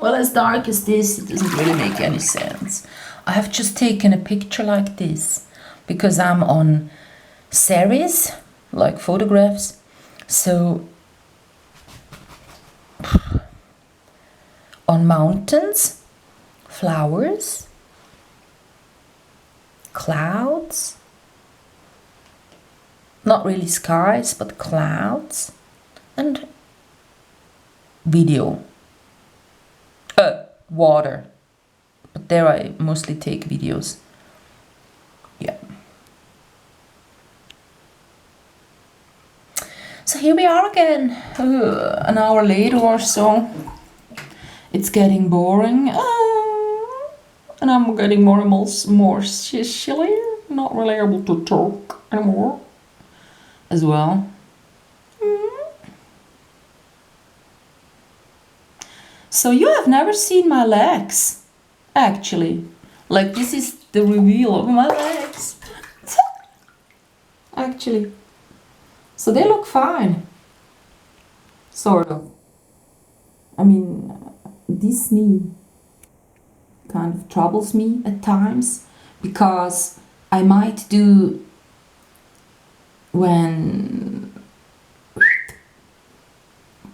Well, as dark as this, it doesn't really make any sense. I have just taken a picture like this because I'm on series, like photographs. So on mountains, flowers, clouds, not really skies, but clouds, and video. Water. But there I mostly take videos. Yeah. So here we are again, an hour later or so. It's getting boring, and I'm getting more and more silly, not really able to talk anymore as well. So you have never seen my legs, actually. Like, this is the reveal of my legs. Actually. So they look fine. Sort of. I mean, this knee kind of troubles me at times, because I might do, when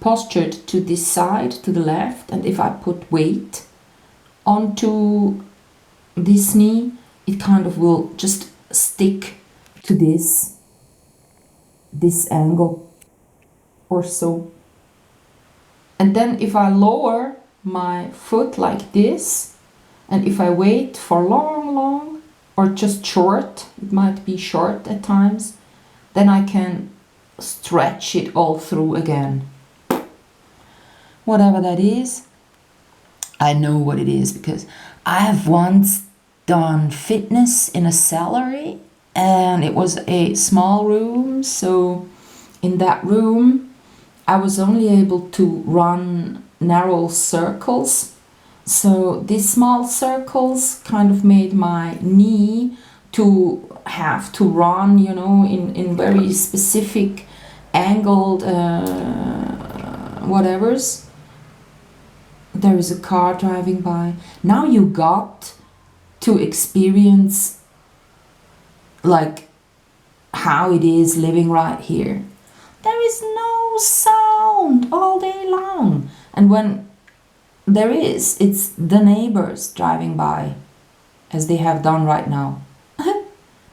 postured to this side, to the left, and if I put weight onto this knee, it kind of will just stick to this angle or so. And then if I lower my foot like this, and if I wait for long, or just short, it might be short at times, then I can stretch it all through again. Whatever that is, I know what it is, because I have once done fitness in a salary, and it was a small room. So in that room I was only able to run narrow circles. So these small circles kind of made my knee to have to run, you know, in very specific angled whatevers. There is a car driving by. Now you got to experience like how it is living right here. There is no sound all day long. And when there is, it's the neighbors driving by, as they have done right now.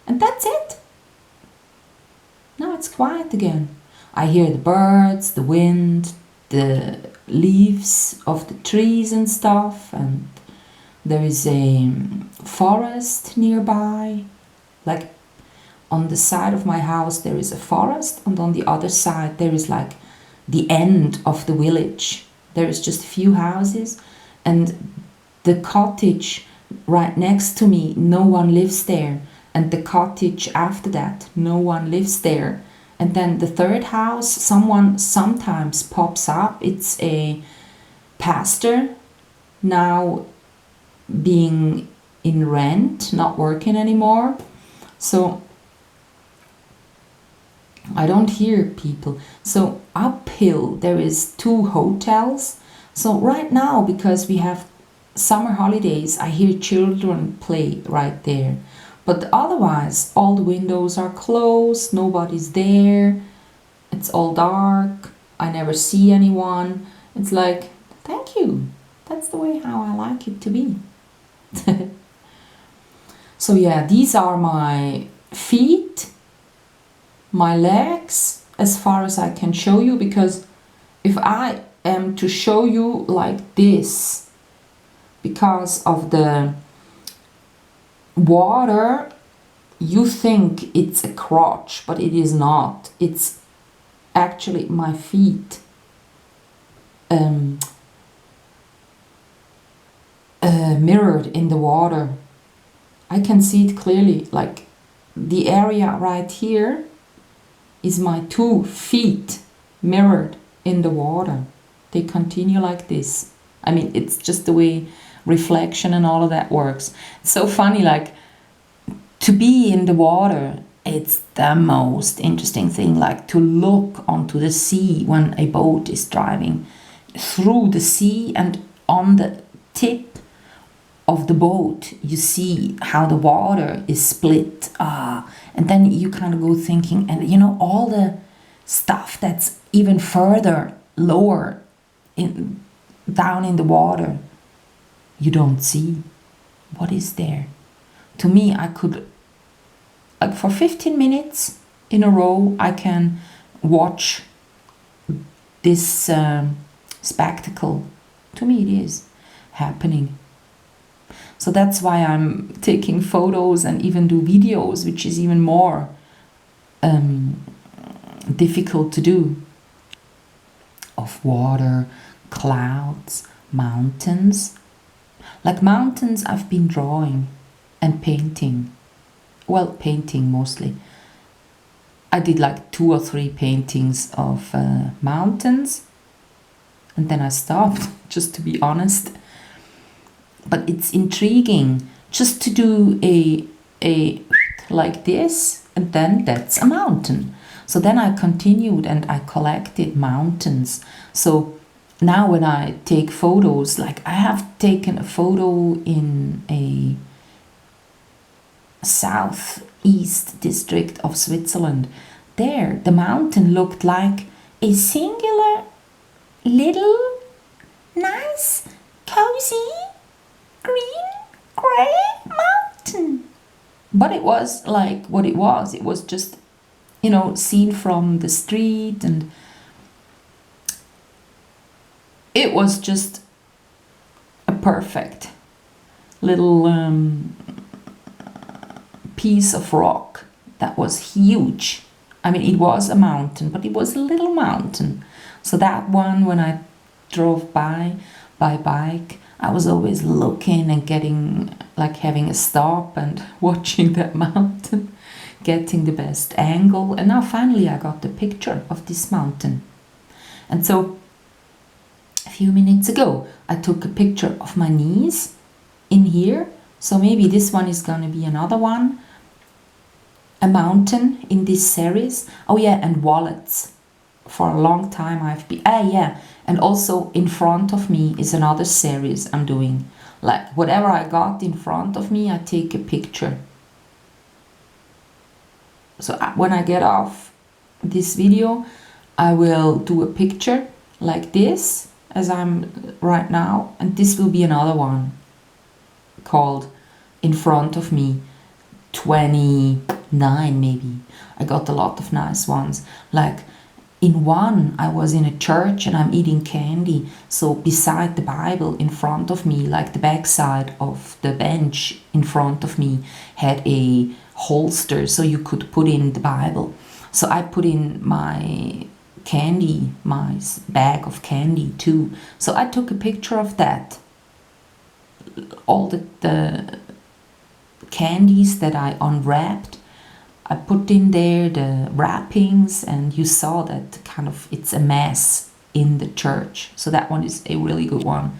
And that's it. Now it's quiet again. I hear the birds, the wind, the leaves of the trees and stuff, and there is a forest nearby. Like, on the side of my house there is a forest, and on the other side there is like the end of the village. There is just a few houses, and the cottage right next to me, no one lives there, and the cottage after that, no one lives there. And then the third house, someone sometimes pops up. It's a pastor, now being in rent, not working anymore. So I don't hear people. So uphill there is 2 hotels. So right now, because we have summer holidays, I hear children play right there. But otherwise, all the windows are closed, nobody's there, it's all dark, I never see anyone. It's like, thank you, that's the way how I like it to be. So yeah, these are my feet, my legs, as far as I can show you, because if I am to show you like this, because of the water, you think it's a crotch, but it is not. It's actually my feet mirrored in the water. I can see it clearly. Like, the area right here is my 2 feet mirrored in the water. They continue like this. I mean, it's just the way reflection and all of that works. It's so funny, like, to be in the water, it's the most interesting thing, like to look onto the sea when a boat is driving through the sea, and on the tip of the boat, you see how the water is split. And then you kind of go thinking, and you know, all the stuff that's even further lower down in the water, you don't see. What is there? To me, I could, like, for 15 minutes in a row, I can watch this spectacle. To me, it is happening. So that's why I'm taking photos and even do videos, which is even more difficult to do, of water, clouds, mountains. Like mountains, I've been drawing and painting. Well, painting mostly. I did like 2 or 3 paintings of mountains, and then I stopped, just to be honest. But it's intriguing just to do a like this, and then that's a mountain. So then I continued and I collected mountains. So now when I take photos, like I have taken a photo in a southeast district of Switzerland. There, the mountain looked like a singular little nice, cozy, green, grey mountain. But it was like what it was. It was just, you know, seen from the street, and it was just a perfect little piece of rock that was huge. I mean, it was a mountain, but it was a little mountain. So that one, when I drove by bike, I was always looking and getting, like, having a stop and watching that mountain, getting the best angle. And now finally I got the picture of this mountain. And so a few minutes ago, I took a picture of my knees in here. So maybe this one is going to be another one, a mountain in this series. Oh yeah, and wallets. For a long time I've been, yeah, and also in front of me is another series I'm doing. Like whatever I got in front of me, I take a picture. So when I get off this video, I will do a picture like this, as I'm right now, and this will be another one called In Front of Me 29 maybe. I got a lot of nice ones. Like in one, I was in a church and I'm eating candy. So beside the Bible in front of me, like the backside of the bench in front of me, had a holster so you could put in the Bible. So I put in my candy, my bag of candy too. So I took a picture of that. All the candies that I unwrapped, I put in there the wrappings, and you saw that kind of it's a mess in the church. So that one is a really good one.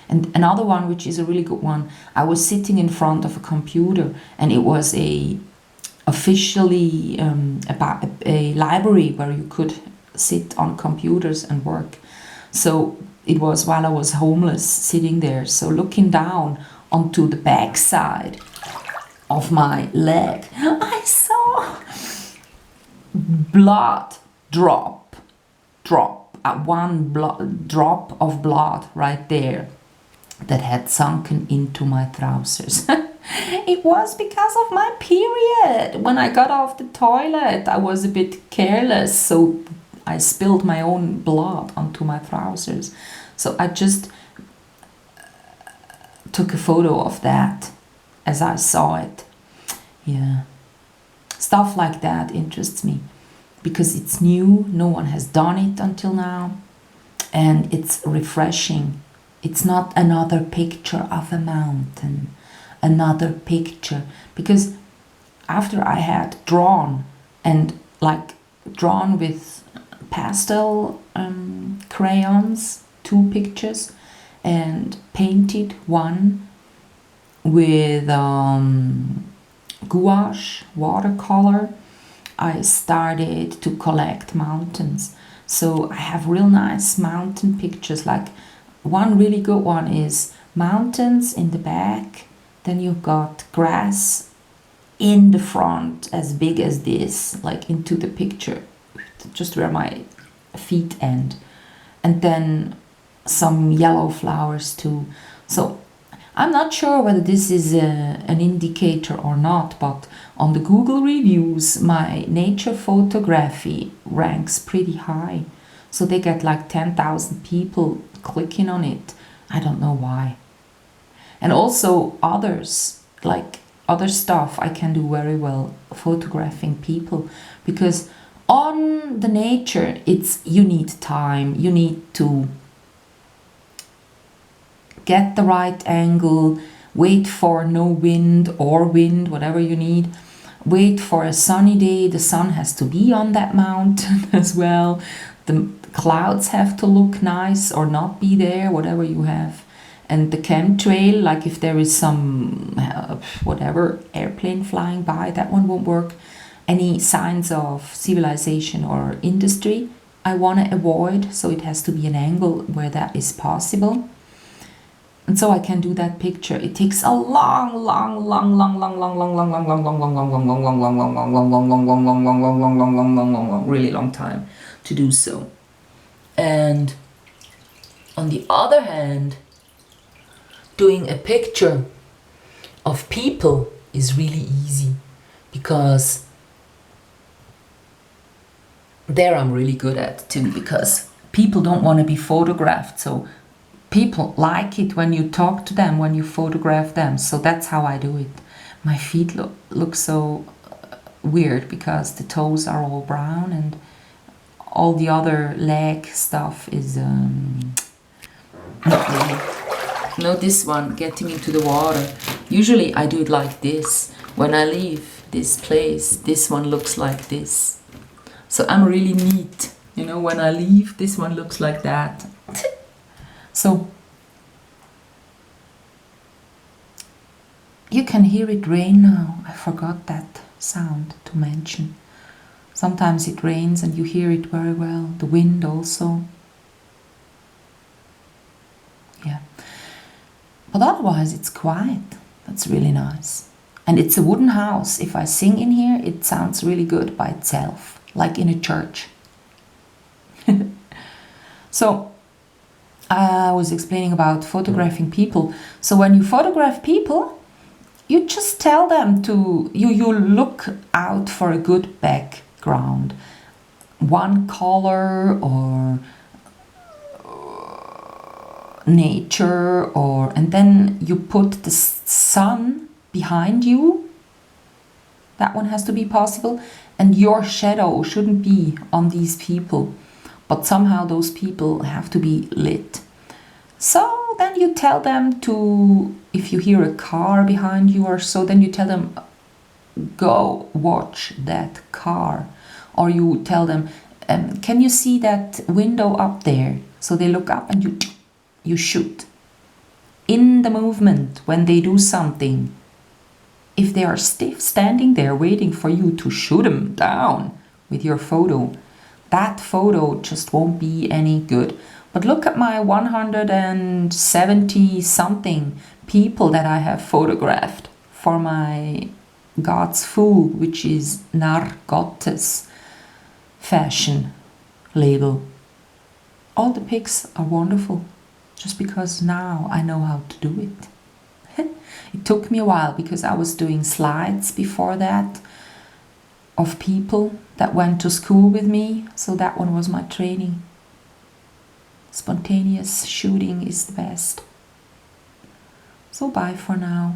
And another one, which is a really good one, I was sitting in front of a computer, and it was officially about a library where you could sit on computers and work. So it was while I was homeless sitting there. So looking down onto the backside of my leg, I saw blood drop, one drop of blood right there that had sunken into my trousers. It was because of my period. When I got off the toilet, I was a bit careless, so I spilled my own blood onto my trousers. So I just took a photo of that as I saw it. Yeah. Stuff like that interests me because it's new, no one has done it until now, and it's refreshing. It's not another picture of a mountain, another picture, because after I had drawn with pastel crayons, 2 pictures, and painted one with gouache, watercolor, I started to collect mountains. So I have real nice mountain pictures, like one really good one is mountains in the back, then you've got grass in the front as big as this, like into the picture, just where my feet end, and then some yellow flowers too. So I'm not sure whether this is an indicator or not, but on the Google reviews, my nature photography ranks pretty high. So they get like 10,000 people clicking on it. I don't know why. And also others, like other stuff I can do very well photographing people, because on the nature, you need time, you need to get the right angle, wait for no wind or wind, whatever you need, wait for a sunny day, the sun has to be on that mountain as well, the clouds have to look nice or not be there, whatever you have, and the chemtrail, like if there is some whatever airplane flying by, that one won't work. Any signs of civilization or industry I want to avoid, so it has to be an angle where that is possible. And so I can do that picture. It takes a long, really long time to do so. And on the other hand, doing a picture of people is really easy, because there I'm really good at too, because people don't want to be photographed, so people like it when you talk to them, when you photograph them. So that's how I do it. My feet look so weird because the toes are all brown, and all the other leg stuff is not really. No, this one, getting into the water. Usually I do it like this. When I leave this place, this one looks like this. So I'm really neat. You know, when I leave, this one looks like that. So you can hear it rain now. I forgot that sound to mention. Sometimes it rains and you hear it very well. The wind also. Yeah. But otherwise it's quiet. That's really nice. And it's a wooden house. If I sing in here, it sounds really good by itself, like in a church. So I was explaining about photographing people. So when you photograph people, you just tell them to, you look out for a good background. One color or nature, and then you put the sun behind you. That one has to be possible. And your shadow shouldn't be on these people, but somehow those people have to be lit. So then you tell them to, if you hear a car behind you or so, then you tell them, go watch that car. Or you tell them, can you see that window up there? So they look up and you shoot. In the movement, when they do something, if they are stiff standing there waiting for you to shoot them down with your photo, that photo just won't be any good. But look at my 170 something people that I have photographed for my God's Fool, which is Nar Gottes fashion label. All the pics are wonderful, just because now I know how to do it. It took me a while, because I was doing slides before that of people that went to school with me, so that one was my training. Spontaneous shooting is the best. So bye for now.